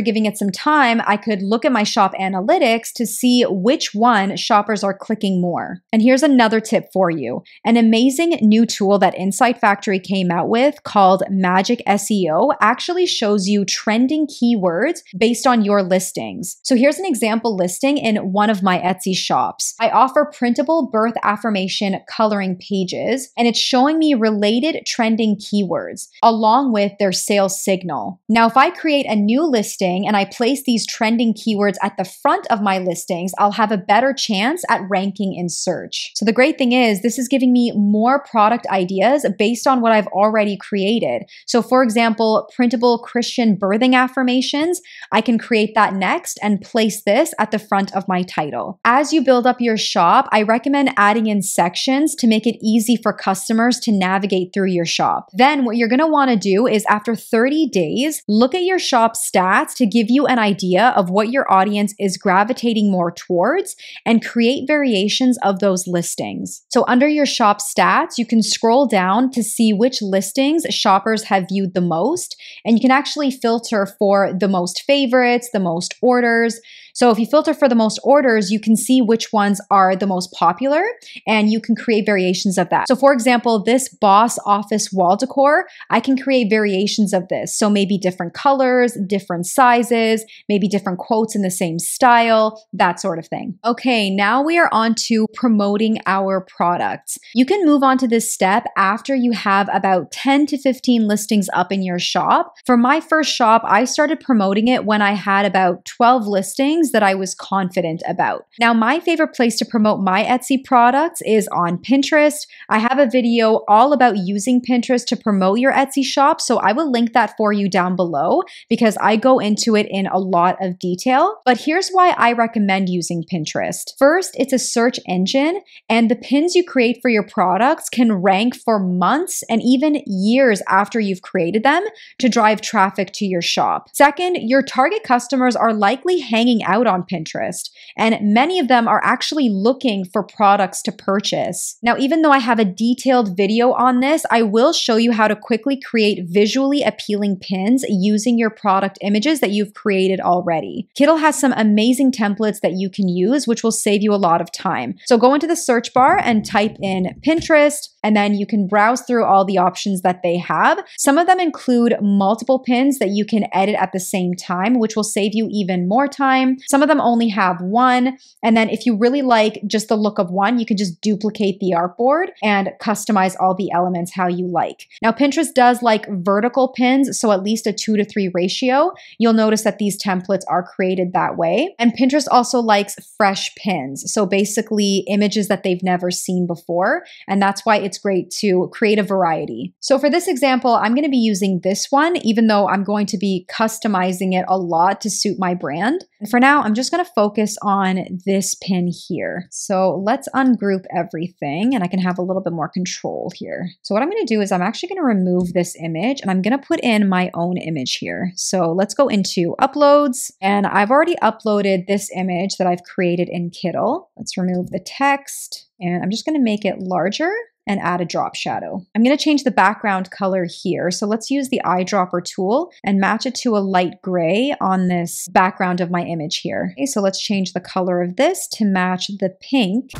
giving it some time, I could look at my shop analytics to see which one shoppers are clicking more. And here's another tip for you. An amazing new tool that Insight Factory came out with called Magic SEO SEO actually shows you trending keywords based on your listings. So here's an example listing in one of my Etsy shops. I offer printable birth affirmation coloring pages, and it's showing me related trending keywords along with their sales signal. Now, if I create a new listing and I place these trending keywords at the front of my listings, I'll have a better chance at ranking in search. So the great thing is this is giving me more product ideas based on what I've already created. So for example, printable Christian birthing affirmations, I can create that next and place this at the front of my title. As you build up your shop, I recommend adding in sections to make it easy for customers to navigate through your shop. Then what you're going to want to do is after 30 days, look at your shop stats to give you an idea of what your audience is gravitating more towards and create variations of those listings. So under your shop stats, you can scroll down to see which listings shoppers have viewed the most, and you can actually filter for the most favorites, the most orders. So if you filter for the most orders, you can see which ones are the most popular and you can create variations of that. So for example, this Boss office wall decor, I can create variations of this. So maybe different colors, different sizes, maybe different quotes in the same style, that sort of thing. Okay, now we are on to promoting our products. You can move on to this step after you have about 10 to 15 listings up in your shop. For my first shop, I started promoting it when I had about 12 listings that I was confident about. Now, my favorite place to promote my Etsy products is on Pinterest. I have a video all about using Pinterest to promote your Etsy shop, so I will link that for you down below because I go into it in a lot of detail. But here's why I recommend using Pinterest. First, it's a search engine, and the pins you create for your products can rank for months and even years after you've created them to drive traffic to your shop. Second, your target customers are likely hanging out on Pinterest, and many of them are actually looking for products to purchase. Now, even though I have a detailed video on this, I will show you how to quickly create visually appealing pins using your product images that you've created already. Kittl has some amazing templates that you can use, which will save you a lot of time. So go into the search bar and type in Pinterest, and then you can browse through all the options that they have. Some of them include multiple pins that you can edit at the same time, which will save you even more time. Some of them only have one. And then if you really like just the look of one, you can just duplicate the artboard and customize all the elements how you like. Now, Pinterest does like vertical pins, so at least a 2:3 ratio. You'll notice that these templates are created that way. And Pinterest also likes fresh pins. So basically images that they've never seen before. And that's why it's great to create a variety. So for this example, I'm going to be using this one, even though I'm going to be customizing it a lot to suit my brand. And for now, I'm just going to focus on this pin here. So let's ungroup everything and I can have a little bit more control here. So what I'm going to do is I'm actually going to remove this image and I'm going to put in my own image here. So let's go into uploads, and I've already uploaded this image that I've created in Kittl. Let's remove the text and I'm just going to make it larger and add a drop shadow. I'm going to change the background color here. So let's use the eyedropper tool and match it to a light gray on this background of my image here. Okay, so let's change the color of this to match the pink.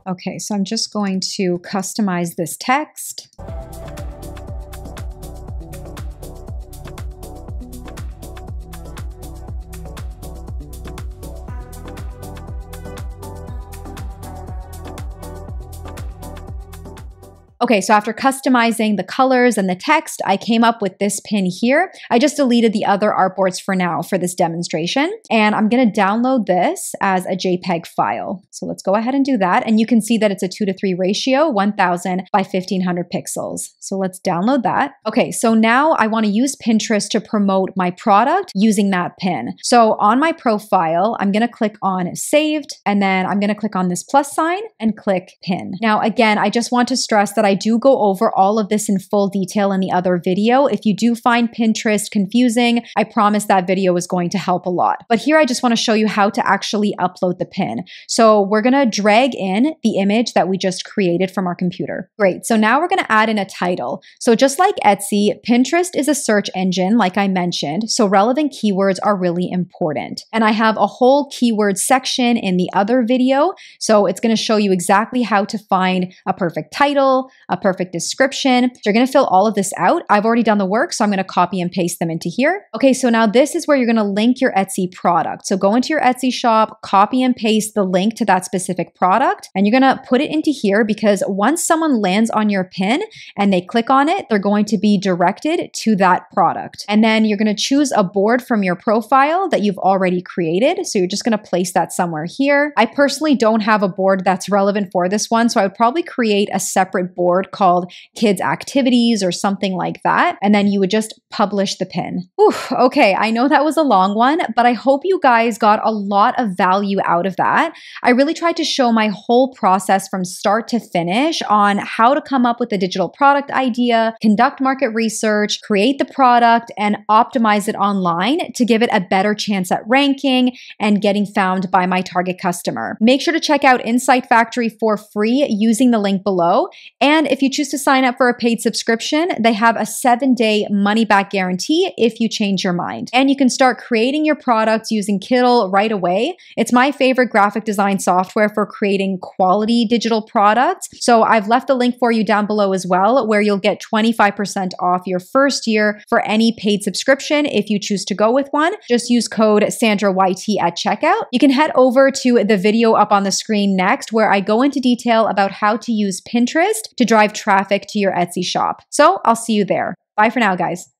Okay, so I'm just going to customize this text. Okay, so after customizing the colors and the text, I came up with this pin here. I just deleted the other artboards for now for this demonstration, and I'm gonna download this as a JPEG file. So let's go ahead and do that, and you can see that it's a 2:3 ratio, 1000 by 1500 pixels. So let's download that. Okay, so now I wanna use Pinterest to promote my product using that pin. So on my profile, I'm gonna click on Saved, and then I'm gonna click on this plus sign and click Pin. Now again, I just want to stress that I do go over all of this in full detail in the other video. If you do find Pinterest confusing, I promise that video is going to help a lot. But here I just want to show you how to actually upload the pin. So we're going to drag in the image that we just created from our computer. Great. So now we're going to add in a title. So just like Etsy, Pinterest is a search engine, like I mentioned. So relevant keywords are really important. And I have a whole keyword section in the other video. So it's going to show you exactly how to find a perfect title, a perfect description. So you're going to fill all of this out. I've already done the work, so I'm going to copy and paste them into here. Okay, so now this is where you're going to link your Etsy product. So go into your Etsy shop, copy and paste the link to that specific product, and you're going to put it into here because once someone lands on your pin and they click on it, they're going to be directed to that product. And then you're going to choose a board from your profile that you've already created. So you're just going to place that somewhere here. I personally don't have a board that's relevant for this one, so I would probably create a separate board called Kids Activities or something like that. And then you would just publish the pin. Oof, okay, I know that was a long one, but I hope you guys got a lot of value out of that. I really tried to show my whole process from start to finish on how to come up with a digital product idea, conduct market research, create the product, and optimize it online to give it a better chance at ranking and getting found by my target customer. Make sure to check out Insight Factory for free using the link below. And if you choose to sign up for a paid subscription, they have a 7-day money-back guarantee if you change your mind. And you can start creating your products using Kittl right away. It's my favorite graphic design software for creating quality digital products. So I've left the link for you down below as well, where you'll get 25% off your first year for any paid subscription if you choose to go with one. Just use code SandraYT at checkout. You can head over to the video up on the screen next, where I go into detail about how to use Pinterest to drive traffic to your Etsy shop. So I'll see you there. Bye for now, guys.